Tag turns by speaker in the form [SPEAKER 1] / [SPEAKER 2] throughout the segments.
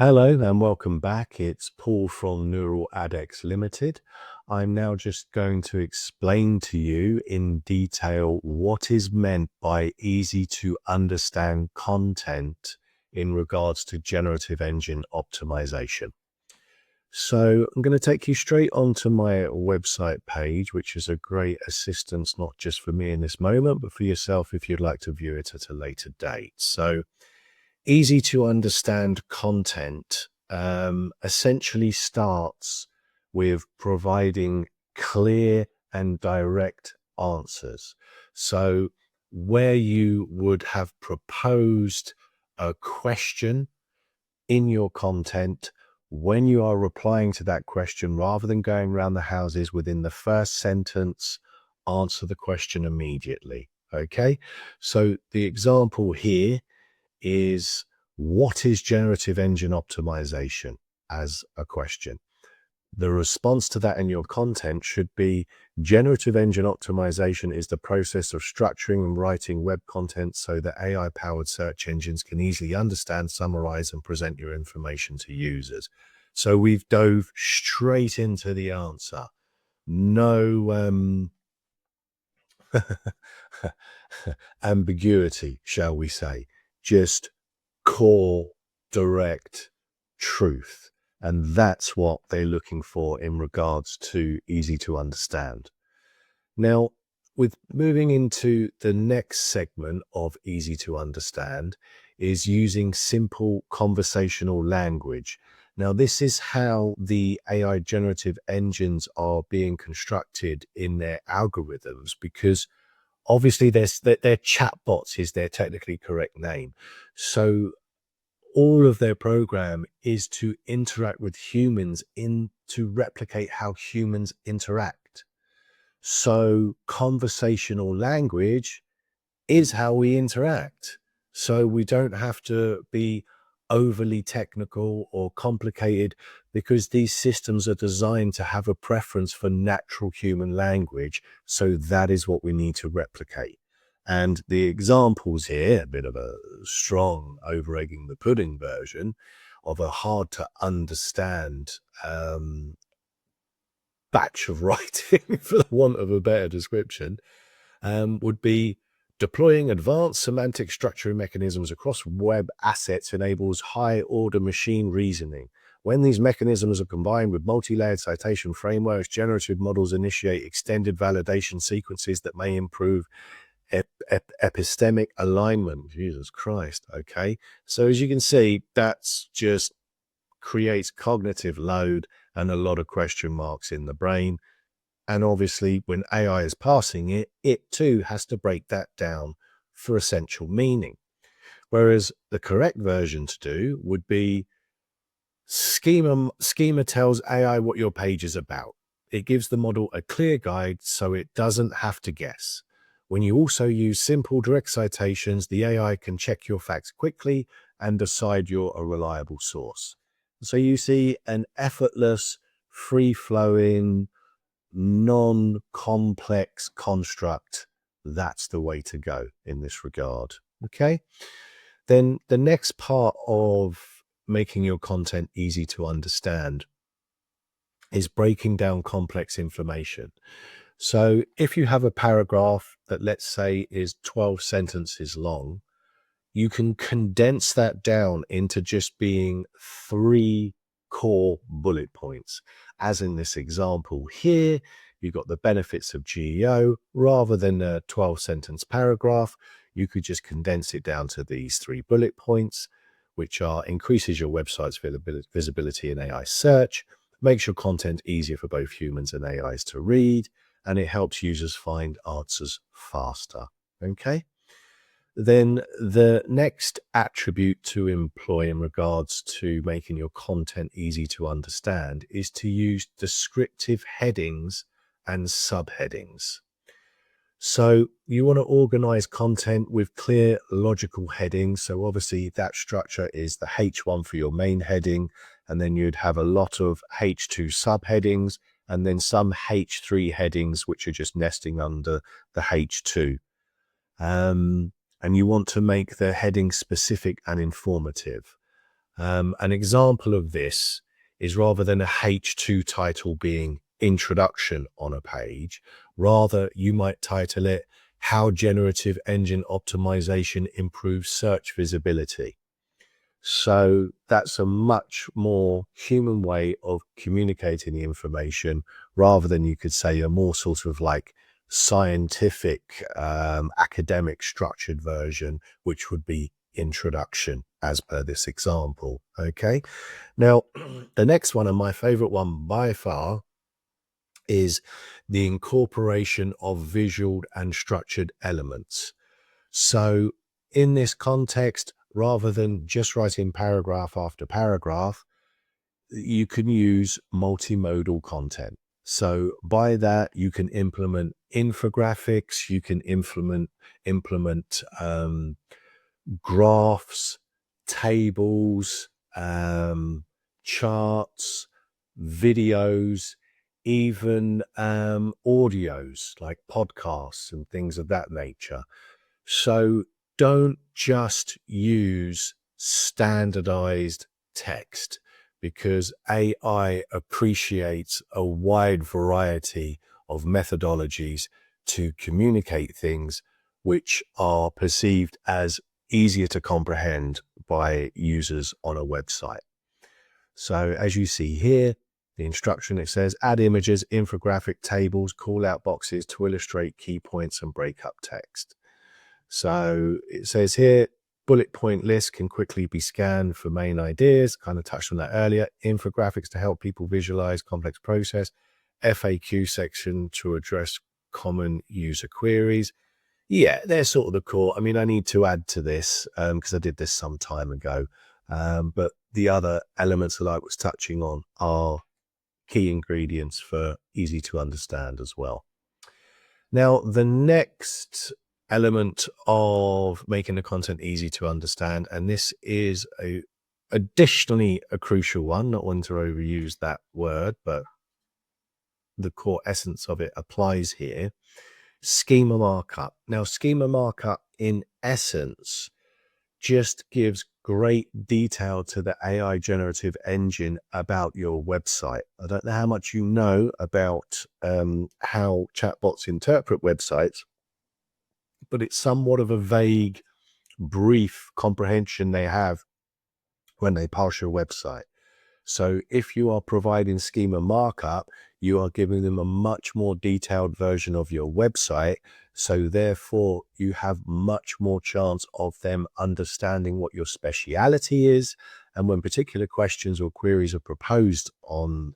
[SPEAKER 1] Hello and welcome back. It's Paul from NeuralAdX Ltd. I'm now just going to explain to you in detail what is meant by easy to understand content in regards to generative engine optimization. So I'm going to take you straight onto my website page, which is a great assistance, not just for me in this moment, but for yourself if you'd like to view it at a later date. So easy to understand content essentially starts with providing clear and direct answers. So where you would have proposed a question in your content, when you are replying to that question, rather than going around the houses within the first sentence, answer the question immediately. Okay, so the example here is, what is generative engine optimization, as a question. The response to that in your content should be, generative engine optimization is the process of structuring and writing web content so that AI-powered search engines can easily understand, summarize, and present your information to users. So we've dove straight into the answer. No ambiguity, shall we say. Just core, direct truth. And that's what they're looking for in regards to easy to understand. Now, with moving into the next segment of easy to understand is using simple conversational language. Now, this is how the AI generative engines are being constructed in their algorithms, because obviously they're chatbots is their technically correct name. So all of their program is to interact with humans to replicate how humans interact. So conversational language is how we interact. So we don't have to be overly technical or complicated, because these systems are designed to have a preference for natural human language. So that is what we need to replicate. And the examples here, a bit of a strong over-egging the pudding version of a hard to understand batch of writing, for the want of a better description, would be, deploying advanced semantic structuring mechanisms across web assets enables high-order machine reasoning. When these mechanisms are combined with multi-layered citation frameworks, generative models initiate extended validation sequences that may improve epistemic alignment. Jesus Christ. Okay. So as you can see, that's just creates cognitive load and a lot of question marks in the brain. And obviously when AI is parsing it, it too has to break that down for essential meaning. Whereas the correct version to do would be, schema tells AI what your page is about. It gives the model a clear guide so it doesn't have to guess. When you also use simple direct citations, the AI can check your facts quickly and decide you're a reliable source. So you see an effortless, free-flowing, non-complex construct. That's the way to go in this regard. Okay. Then the next part of making your content easy to understand is breaking down complex information. So if you have a paragraph that, let's say, is 12 sentences long, you can condense that down into just being 3 core bullet points. As in this example here, you've got the benefits of GEO. Rather than a 12-sentence paragraph, you could just condense it down to these 3 bullet points, which are: increases your website's visibility in AI search, makes your content easier for both humans and AIs to read, and it helps users find answers faster. Okay. Then the next attribute to employ in regards to making your content easy to understand is to use descriptive headings and subheadings. So you want to organize content with clear logical headings. So obviously that structure is the H1 for your main heading, and then you'd have a lot of H2 subheadings, and then some H3 headings, which are just nesting under the H2. And you want to make the heading specific and informative. An example of this is rather than a H2 title being introduction on a page, rather you might title it How Generative Engine Optimization Improves Search Visibility. So that's a much more human way of communicating the information rather than, you could say, a more sort of like scientific, academic structured version, which would be introduction as per this example. Okay. Now, the next one, and my favorite one by far, is the incorporation of visual and structured elements. So in this context, rather than just writing paragraph after paragraph, you can use multimodal content. So by that, you can implement infographics, you can implement graphs, tables, charts, videos, even audios like podcasts and things of that nature. So don't just use standardized text, because AI appreciates a wide variety of methodologies to communicate things which are perceived as easier to comprehend by users on a website. So as you see here, the instruction, it says add images, infographic, tables, call out boxes to illustrate key points and break up text. So it says here, bullet point list can quickly be scanned for main ideas. Kind of touched on that earlier. Infographics to help people visualize complex process. FAQ section to address common user queries. Yeah, they're sort of the core. I mean, I need to add to this because I did this some time ago. But the other elements that I was touching on are key ingredients for easy to understand as well. Now, the next element of making the content easy to understand, and this is additionally a crucial one, not one to overuse that word, but the core essence of it applies here. Schema markup. Now, schema markup in essence just gives great detail to the AI generative engine about your website. I don't know how much you know about how chatbots interpret websites, but it's somewhat of a vague, brief comprehension they have when they parse your website. So if you are providing schema markup, you are giving them a much more detailed version of your website. So therefore, you have much more chance of them understanding what your speciality is. And when particular questions or queries are proposed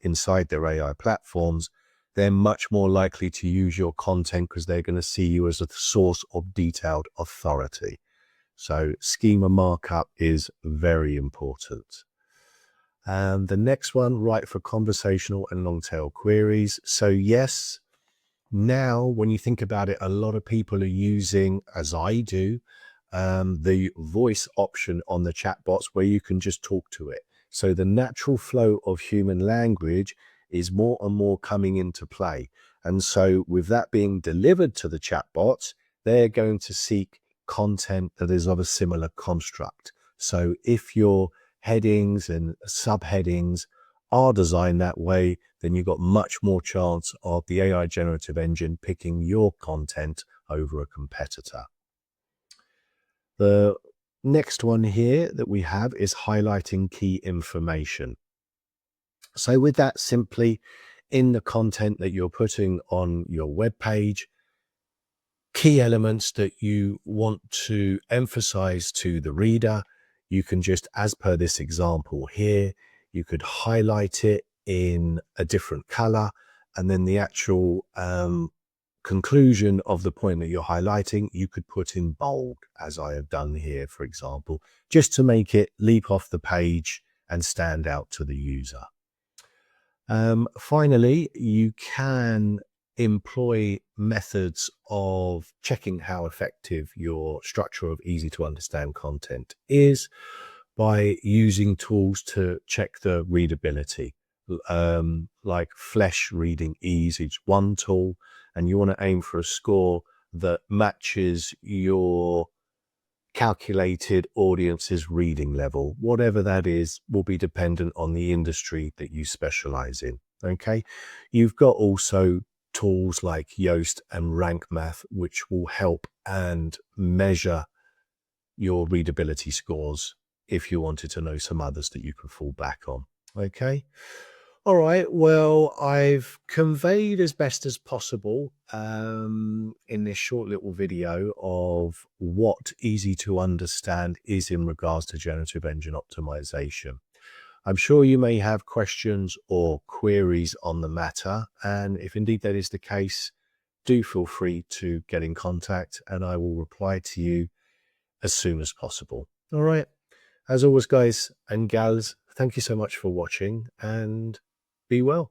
[SPEAKER 1] inside their AI platforms, they're much more likely to use your content because they're going to see you as a source of detailed authority. So schema markup is very important. And the next one, write for conversational and long tail queries. So yes, now when you think about it, a lot of people are using, as I do, the voice option on the chatbots where you can just talk to it. So the natural flow of human language is more and more coming into play. And so with that being delivered to the chatbots, they're going to seek content that is of a similar construct. So if your headings and subheadings are designed that way, then you've got much more chance of the AI generative engine picking your content over a competitor. The next one here that we have is highlighting key information. So with that, simply in the content that you're putting on your web page, key elements that you want to emphasize to the reader, you can just, as per this example here, you could highlight it in a different color, and then the actual conclusion of the point that you're highlighting, you could put in bold, as I have done here, for example, just to make it leap off the page and stand out to the user. Finally, you can employ methods of checking how effective your structure of easy to understand content is by using tools to check the readability, like Flesh Reading Ease is one tool, and you want to aim for a score that matches your calculated audience's reading level. Whatever that is will be dependent on the industry that you specialize in. Okay. You've got also tools like Yoast and Rank Math, which will help and measure your readability scores if you wanted to know some others that you can fall back on. Okay. All right. Well, I've conveyed as best as possible in this short little video of what easy to understand is in regards to generative engine optimization. I'm sure you may have questions or queries on the matter. And if indeed that is the case, do feel free to get in contact and I will reply to you as soon as possible. All right. As always, guys and gals, thank you so much for watching and be well.